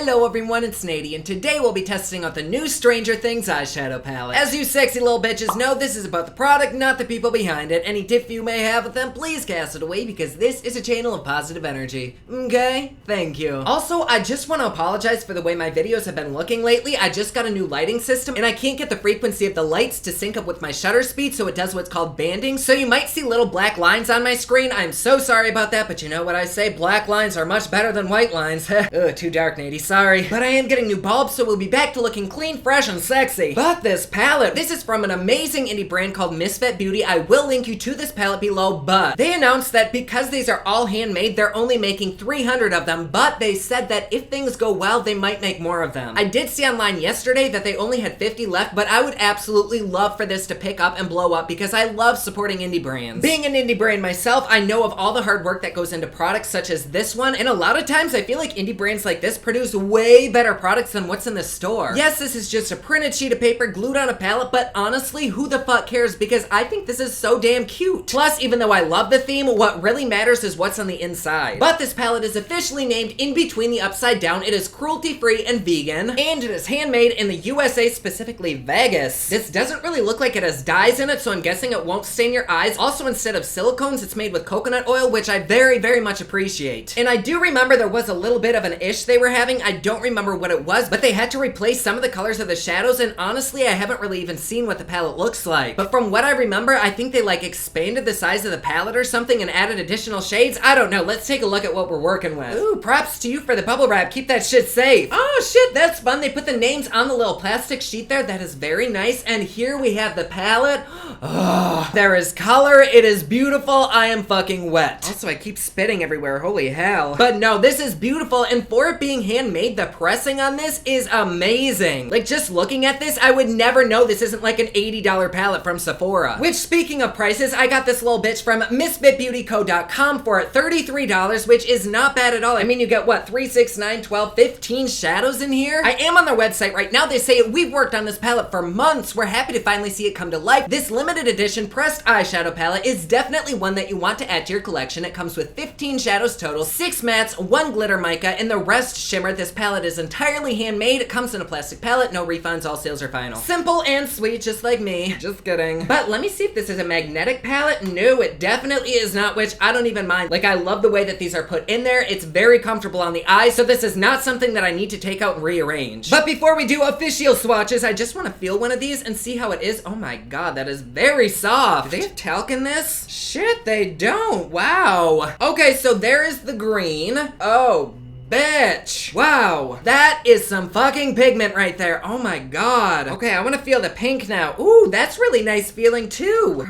Hello everyone, it's Nady, and today we'll be testing out the new Stranger Things eyeshadow palette. As you sexy little bitches know, this is about the product, not the people behind it. Any tiff you may have with them, please cast it away because this is a channel of positive energy. Okay? Thank you. Also, I just want to apologize for the way my videos have been looking lately. I just got a new lighting system, and I can't get the frequency of the lights to sync up with my shutter speed, so it does what's called banding. So you might see little black lines on my screen. I'm so sorry about that, but you know what I say? Black lines are much better than white lines. Ugh, too dark, Nady. Sorry. But I am getting new bulbs, so we'll be back to looking clean, fresh, and sexy. But this palette, this is from an amazing indie brand called Misfit Beauty. I will link you to this palette below, but they announced that because these are all handmade, they're only making 300 of them, but they said that if things go well, they might make more of them. I did see online yesterday that they only had 50 left, but I would absolutely love for this to pick up and blow up because I love supporting indie brands. Being an indie brand myself, I know of all the hard work that goes into products such as this one, and a lot of times I feel like indie brands like this produce way better products than what's in the store. Yes, this is just a printed sheet of paper glued on a palette, but honestly, who the fuck cares because I think this is so damn cute. Plus, even though I love the theme, what really matters is what's on the inside. But this palette is officially named In Between the Upside Down. It is cruelty-free and vegan, and it is handmade in the USA, specifically Vegas. This doesn't really look like it has dyes in it, so I'm guessing it won't stain your eyes. Also, instead of silicones, it's made with coconut oil, which I very, very much appreciate. And I do remember there was a little bit of an ish they were having. I don't remember what it was, but they had to replace some of the colors of the shadows, and honestly, I haven't really even seen what the palette looks like. But from what I remember, I think they like expanded the size of the palette or something and added additional shades. I don't know. Let's take a look at what we're working with. Ooh, props to you for the bubble wrap. Keep that shit safe. Oh shit, that's fun. They put the names on the little plastic sheet there. That is very nice. And here we have the palette. Oh, there is color. It is beautiful. I am fucking wet. Also, I keep spitting everywhere. Holy hell. But no, this is beautiful, and for it being handmade, the pressing on this is amazing. Like, just looking at this, I would never know this isn't like an $80 palette from Sephora. Which, speaking of prices, I got this little bitch from MisfitBeautyCo.com for $33, which is not bad at all. I mean, you get, what, 3, 6, 9, 12, 15 shadows in here? I am on their website right now. They say, we've worked on this palette for months. We're happy to finally see it come to life. This limited edition pressed eyeshadow palette is definitely one that you want to add to your collection. It comes with 15 shadows total, 6 mattes, 1 glitter mica, and the rest shimmer. This palette is entirely handmade. It comes in a plastic palette, no refunds, all sales are final. Simple and sweet, just like me. Just kidding. But let me see if this is a magnetic palette. No, it definitely is not, which I don't even mind. Like, I love the way that these are put in there. It's very comfortable on the eyes, so this is not something that I need to take out and rearrange. But before we do official swatches, I just want to feel one of these and see how it is. Oh my god, that is very soft. Do they have talc in this? Shit, they don't. Wow. Okay, so there is the green. Oh, bitch. Wow. That is some fucking pigment right there. Oh my god. Okay, I want to feel the pink now. Ooh, that's really nice feeling too.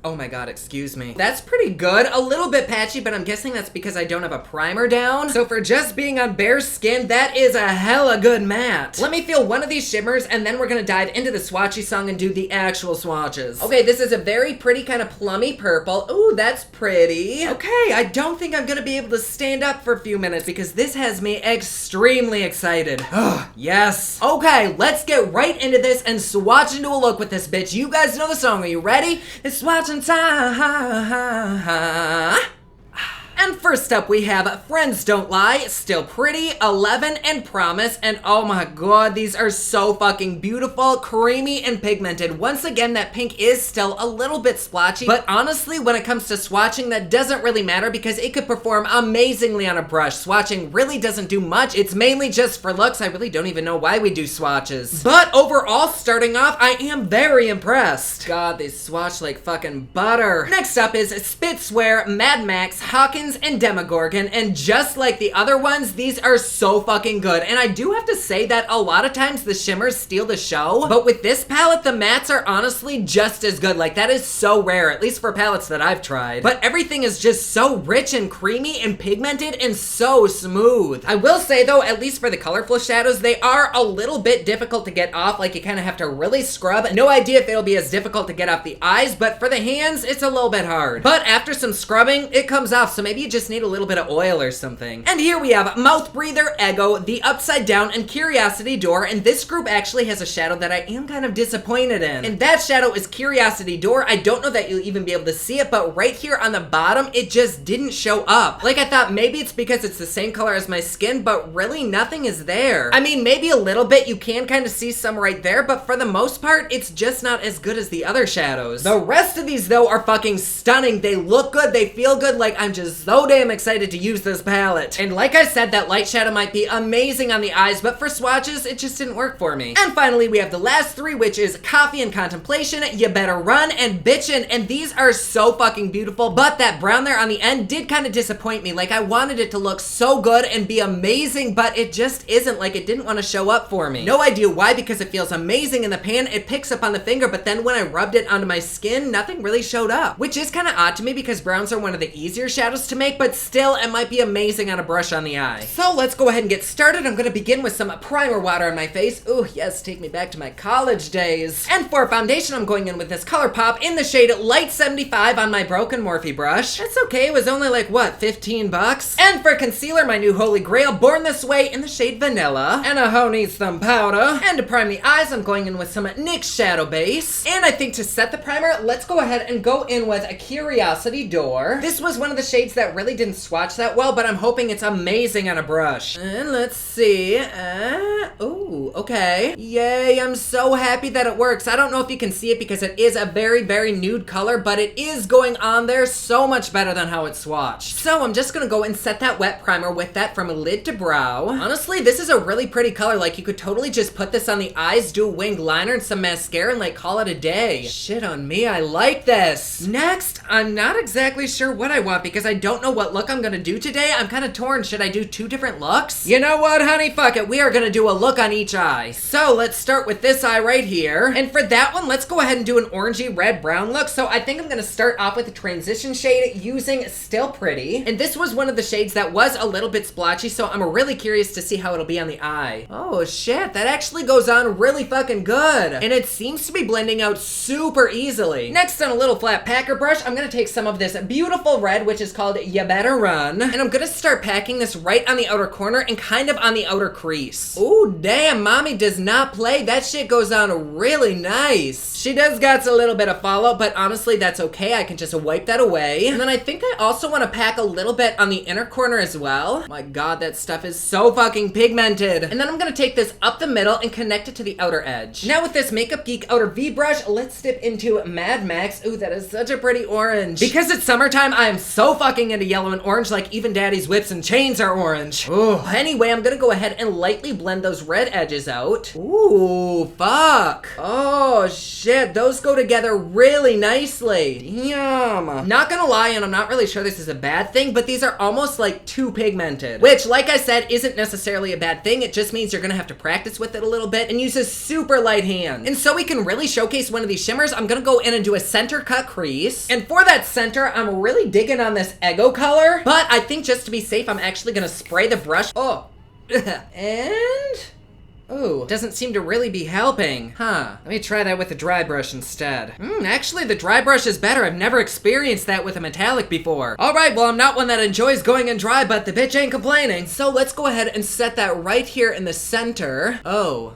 Oh my god, excuse me. That's pretty good. A little bit patchy, but I'm guessing that's because I don't have a primer down. So for just being on bare skin, that is a hella good matte. Let me feel one of these shimmers, and then we're gonna dive into the swatchy song and do the actual swatches. Okay, this is a very pretty kind of plummy purple. Ooh, that's pretty. Okay, I don't think I'm gonna be able to stand up for a few minutes because this has me extremely excited. Ugh, yes. Okay, let's get right into this and swatch into a look with this bitch. You guys know the song. Are you ready? It's swatching time. And first up we have Friends Don't Lie, Still Pretty, 11, and Promise. And oh my god, these are so fucking beautiful, creamy, and pigmented. Once again, that pink is still a little bit splotchy, but honestly, when it comes to swatching, that doesn't really matter because it could perform amazingly on a brush. Swatching really doesn't do much. It's mainly just for looks. I really don't even know why we do swatches. But overall, starting off, I am very impressed. God, they swatch like fucking butter. Next up is Spit Swear, Mad Max, Hawkins, and Demogorgon, and just like the other ones, these are so fucking good. And I do have to say that a lot of times the shimmers steal the show, but with this palette, the mattes are honestly just as good. Like, that is so rare, at least for palettes that I've tried. But everything is just so rich and creamy and pigmented and so smooth. I will say though, at least for the colorful shadows, they are a little bit difficult to get off. Like, you kind of have to really scrub. No idea if it'll be as difficult to get off the eyes, but for the hands, it's a little bit hard. But after some scrubbing, it comes off, so maybe maybe you just need a little bit of oil or something. And here we have Mouth Breather, Ego, The Upside Down, and Curiosity Door, and this group actually has a shadow that I am kind of disappointed in. And that shadow is Curiosity Door. I don't know that you'll even be able to see it, but right here on the bottom, it just didn't show up. Like, I thought maybe it's because it's the same color as my skin, but really nothing is there. I mean, maybe a little bit, you can kind of see some right there, but for the most part, it's just not as good as the other shadows. The rest of these, though, are fucking stunning. They look good, they feel good. Like, I'm just so damn excited to use this palette. And like I said, that light shadow might be amazing on the eyes, but for swatches, it just didn't work for me. And finally, we have the last three, which is Coffee and Contemplation, You Better Run, and Bitchin', and these are so fucking beautiful, but that brown there on the end did kind of disappoint me. Like, I wanted it to look so good and be amazing, but it just isn't. Like, it didn't want to show up for me. No idea why, because it feels amazing in the pan, it picks up on the finger, but then when I rubbed it onto my skin, nothing really showed up, which is kind of odd to me because browns are one of the easier shadows to make, but still, it might be amazing on a brush on the eye. So let's go ahead and get started. I'm gonna begin with some primer water on my face. Ooh, yes, take me back to my college days. And for foundation, I'm going in with this ColourPop in the shade Light 75 on my broken Morphe brush. That's okay, it was only like, what, 15 bucks? And for concealer, my new holy grail, Born This Way in the shade Vanilla. And a hoe needs some powder. And to prime the eyes, I'm going in with some NYX Shadow Base. And I think to set the primer, let's go ahead and go in with a Curiosity Door. This was one of the shades that really didn't swatch that well, but I'm hoping it's amazing on a brush. And let's see. Ooh, okay. Yay, I'm so happy that it works. I don't know if you can see it because it is a very, very nude color, but it is going on there so much better than how it swatched. So I'm just gonna go and set that wet primer with that from lid to brow. Honestly, this is a really pretty color. Like, you could totally just put this on the eyes, do a winged liner and some mascara and like call it a day. Shit on me, I like this. Next, I'm not exactly sure what I want because I don't know what look I'm gonna do today. I'm kind of torn. Should I do two different looks? You know what, honey? Fuck it. We are gonna do a look on each eye. So let's start with this eye right here. And for that one, let's go ahead and do an orangey red brown look. So I think I'm gonna start off with a transition shade using Still Pretty. And this was one of the shades that was a little bit splotchy, so I'm really curious to see how it'll be on the eye. Oh shit, that actually goes on really fucking good. And it seems to be blending out super easily. Next, on a little flat packer brush, I'm gonna take some of this beautiful red, which is called You Better Run. And I'm gonna start packing this right on the outer corner and kind of on the outer crease. Ooh, damn, mommy does not play. That shit goes on really nice. She does got a little bit of fallout, but honestly, that's okay. I can just wipe that away. And then I think I also want to pack a little bit on the inner corner as well. My god, that stuff is so fucking pigmented. And then I'm gonna take this up the middle and connect it to the outer edge. Now with this Makeup Geek Outer V brush, let's dip into Mad Max. Ooh, that is such a pretty orange. Because it's summertime, I am so fucking into yellow and orange, like even Daddy's whips and chains are orange. Ooh, anyway, I'm gonna go ahead and lightly blend those red edges out. Ooh, fuck. Oh, shit, those go together really nicely. Damn. Not gonna lie, and I'm not really sure this is a bad thing, but these are almost like too pigmented. Which, like I said, isn't necessarily a bad thing. It just means you're gonna have to practice with it a little bit and use a super light hand. And so we can really showcase one of these shimmers, I'm gonna go in and do a center cut crease. And for that center, I'm really digging on this Ego color, but I think just to be safe, I'm actually gonna spray the brush. Oh. And... ooh, doesn't seem to really be helping. Huh, let me try that with a dry brush instead. Actually, the dry brush is better. I've never experienced that with a metallic before. All right, well, I'm not one that enjoys going in dry, but the bitch ain't complaining. So let's go ahead and set that right here in the center. Oh.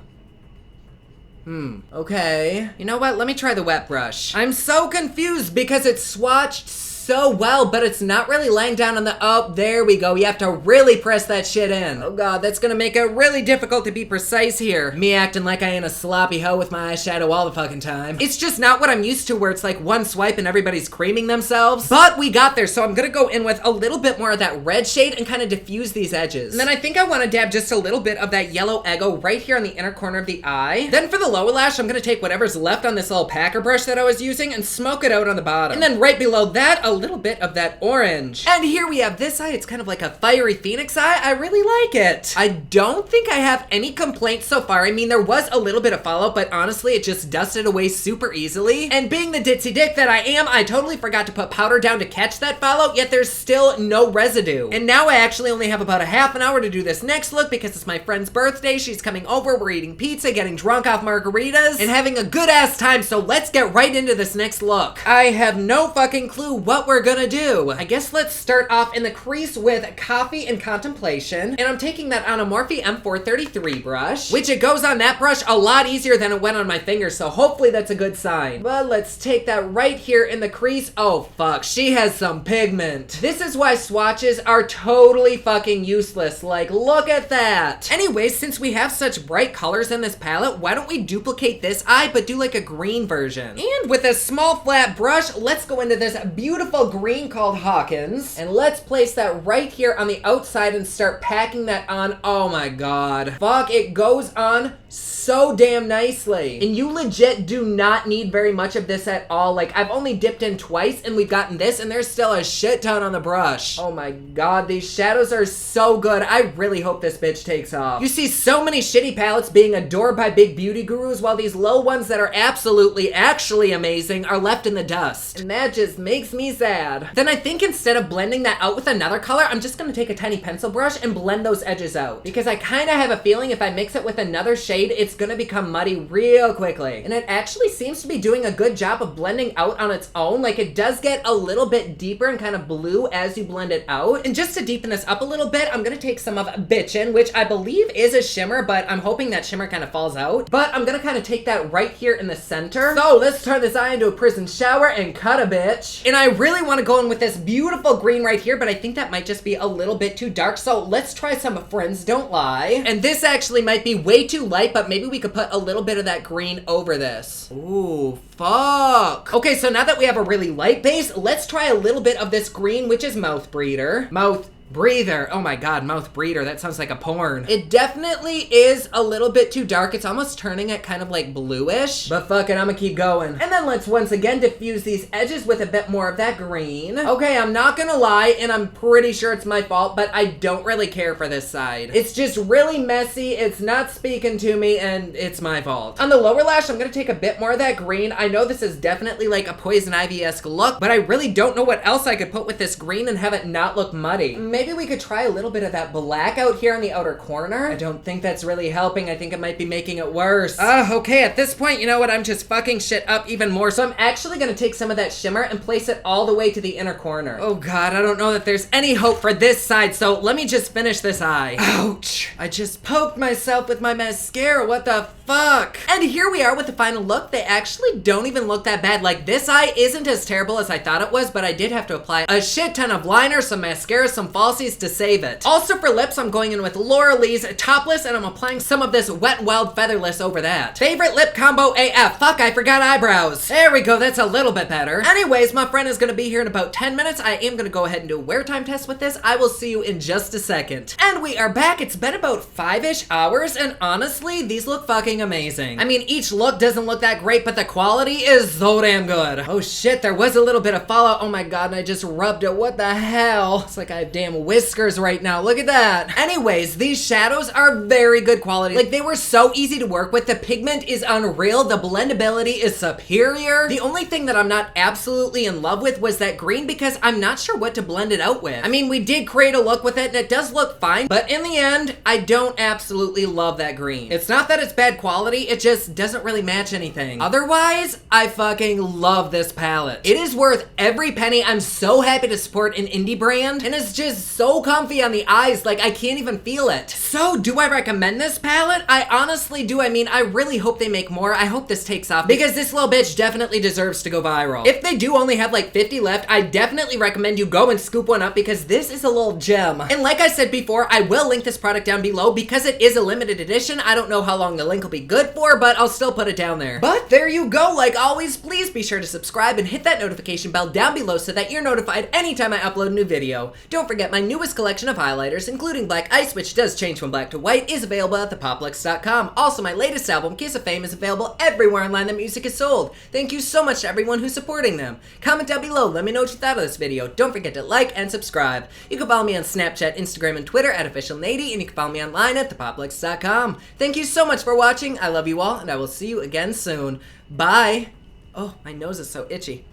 Okay. You know what? Let me try the wet brush. I'm so confused because it's swatched so well, but it's not really laying down on the, oh, there we go. You have to really press that shit in. Oh god, that's gonna make it really difficult to be precise here. Me acting like I ain't a sloppy hoe with my eyeshadow all the fucking time. It's just not what I'm used to, where it's like one swipe and everybody's creaming themselves. But we got there, so I'm gonna go in with a little bit more of that red shade and kind of diffuse these edges. And then I think I want to dab just a little bit of that yellow Ego right here on the inner corner of the eye. Then for the lower lash, I'm gonna take whatever's left on this little packer brush that I was using and smoke it out on the bottom. And then right below that, a little bit of that orange. And here we have this eye. It's kind of like a fiery phoenix eye. I really like it. I don't think I have any complaints so far. I mean, there was a little bit of fallout, but honestly, it just dusted away super easily. And being the ditzy dick that I am, I totally forgot to put powder down to catch that fallout, yet there's still no residue. And now I actually only have about a half an hour to do this next look because it's my friend's birthday. She's coming over. We're eating pizza, getting drunk off margaritas, and having a good ass time. So let's get right into this next look. I have no fucking clue what what we're gonna do. I guess let's start off in the crease with Coffee and Contemplation. And I'm taking that on a Morphe M433 brush, which it goes on that brush a lot easier than it went on my fingers, so hopefully that's a good sign. But let's take that right here in the crease. Oh fuck, she has some pigment. This is why swatches are totally fucking useless. Like, look at that. Anyways, since we have such bright colors in this palette, why don't we duplicate this eye but do like a green version? And with a small flat brush, let's go into this beautiful green called Hawkins, and let's place that right here on the outside and start packing that on. Oh my god. Fuck, it goes on so damn nicely. And you legit do not need very much of this at all. Like, I've only dipped in twice and we've gotten this, and there's still a shit ton on the brush. Oh my god, these shadows are so good. I really hope this bitch takes off. You see so many shitty palettes being adored by big beauty gurus, while these low ones that are absolutely actually amazing are left in the dust. And that just makes me sad. Then I think instead of blending that out with another color, I'm just gonna take a tiny pencil brush and blend those edges out. Because I kind of have a feeling if I mix it with another shade, it's gonna become muddy real quickly. And it actually seems to be doing a good job of blending out on its own. Like, it does get a little bit deeper and kind of blue as you blend it out. And just to deepen this up a little bit, I'm gonna take some of Bitchin', which I believe is a shimmer, but I'm hoping that shimmer kind of falls out. But I'm gonna kind of take that right here in the center. So let's turn this eye into a prison shower and cut a bitch. And I really want to go in with this beautiful green right here, but I think that might just be a little bit too dark. So let's try some Friends Don't Lie. And this actually might be way too light, but maybe we could put a little bit of that green over this. Ooh, fuck. Okay, so now that we have a really light base, let's try a little bit of this green, which is Mouth Breather. Mouth Breather. Oh my god, Mouth Breather. That sounds like a porn. It definitely is a little bit too dark. It's almost turning it kind of like bluish. But fuck it, I'm gonna keep going. And then let's once again diffuse these edges with a bit more of that green. Okay, I'm not gonna lie, and I'm pretty sure it's my fault, but I don't really care for this side. It's just really messy. It's not speaking to me, and it's my fault. On the lower lash, I'm gonna take a bit more of that green. I know this is definitely like a Poison Ivy-esque look, but I really don't know what else I could put with this green and have it not look muddy. Maybe we could try a little bit of that black out here on the outer corner. I don't think that's really helping. I think it might be making it worse. Okay, at this point, you know what? I'm just fucking shit up even more. So I'm actually gonna take some of that shimmer and place it all the way to the inner corner. Oh god, I don't know that there's any hope for this side, so let me just finish this eye. Ouch. I just poked myself with my mascara. What the fuck? And here we are with the final look. They actually don't even look that bad. Like, this eye isn't as terrible as I thought it was, but I did have to apply a shit ton of liner, some mascara, some falsies to save it. Also for lips, I'm going in with Laura Lee's Topless, and I'm applying some of this Wet n Wild Featherless over that. Favorite lip combo AF. Fuck, I forgot eyebrows. There we go, that's a little bit better. Anyways, my friend is gonna be here in about 10 minutes. I am gonna go ahead and do a wear time test with this. I will see you in just a second. And we are back. It's been about 5-ish hours, and honestly, these look fucking amazing. I mean, each look doesn't look that great, but the quality is so damn good. Oh shit, there was a little bit of fallout. Oh my god, and I just rubbed it. What the hell? It's like I have damn whiskers right now. Look at that. Anyways, these shadows are very good quality. Like, they were so easy to work with. The pigment is unreal. The blendability is superior. The only thing that I'm not absolutely in love with was that green, because I'm not sure what to blend it out with. I mean, we did create a look with it and it does look fine, but in the end, I don't absolutely love that green. It's not that it's bad quality, it just doesn't really match anything. Otherwise, I fucking love this palette. It is worth every penny. I'm so happy to support an indie brand, and it's just so comfy on the eyes, like I can't even feel it. So, do I recommend this palette? I honestly do. I mean, I really hope they make more. I hope this takes off, because this little bitch definitely deserves to go viral. If they do only have like 50 left, I definitely recommend you go and scoop one up, because this is a little gem. And like I said before, I will link this product down below because it is a limited edition. I don't know how long the link will be good for, but I'll still put it down there. But there you go. Like always, please be sure to subscribe and hit that notification bell down below so that you're notified anytime I upload a new video. Don't forget my newest collection of highlighters, including Black Ice, which does change from black to white, is available at thepoplux.com. Also, my latest album, Kiss of Fame, is available everywhere online that music is sold. Thank you so much to everyone who's supporting them. Comment down below, let me know what you thought of this video. Don't forget to like and subscribe. You can follow me on Snapchat, Instagram, and Twitter at officialnady, and you can follow me online at thepoplux.com. Thank you so much for watching. I love you all, and I will see you again soon. Bye. Oh, my nose is so itchy.